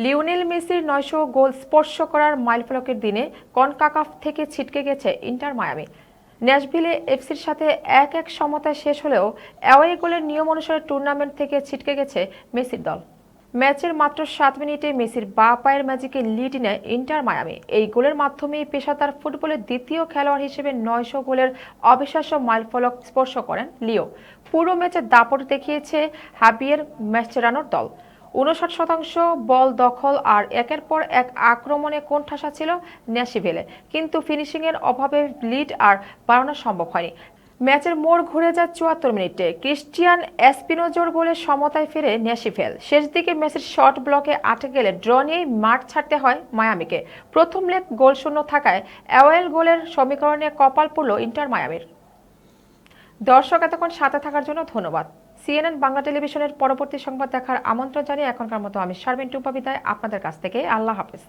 Lionel মেসির ৯০০ গোল স্পর্শ করার মাইলফলকের দিনে কনকাকাফ থেকে ছিটকে গেছে ইন্টার মায়ামি। ন্যাশভিলে এফসির সাথে ১-১ সমতায় শেষ হলেও অ্যাওয়ে গোলের নিয়ম অনুসারে টুর্নামেন্ট থেকে ছিটকে গেছে মেসির দল। ম্যাচের মাত্র ৭ মিনিটে মেসির বাঁ পায়ের ম্যাজিকে লিড নেয় ইন্টার মায়ামি। এই গোলের মাধ্যমেই পেশাদার ফুটবলের দ্বিতীয় খেলোয়াড় হিসেবে ৯০০ গোলের অবিশ্বাস্য মাইলফলক স্পর্শ করেন লিও। পুরো ম্যাচে দাপট দেখিয়েছে হাবিয়ের মাসচেরানোর দল। ৫৯% বল দখল আর একের পর এক আক্রমণে কোণঠাসা ছিল ন্যাশভিলে, কিন্তু ফিনিশিংয়ের অভাবে লিড আর বাড়ানো সম্ভব হয়নি। ম্যাচের মোড় ঘুরে যায় ৭৪ মিনিটে ক্রিস্টিয়ান এসপিনোজোর গোলে সমতায় ফেরে ন্যাশভিল। শেষ দিকে মেসির শট ব্লকে আটকে গেলে ড্র নিয়েই মাঠ ছাড়তে হয় মায়ামিকে। প্রথম লেগ গোলশূন্য থাকায় অ্যাওয়ে গোলের সমীকরণে কপাল পড়ল ইন্টার মায়ামির। দর্শক, এতক্ষণ সাথে থাকার জন্য ধন্যবাদ। সিএনএন বাংলা টেলিভিশনের পরবর্তী সংবাদ দেখার আমন্ত্রণ জানিয়ে এখনকার মতো আমি শারমিন টুম্পা বিদায় আপনাদের কাছ থেকে। আল্লাহ হাফেজ।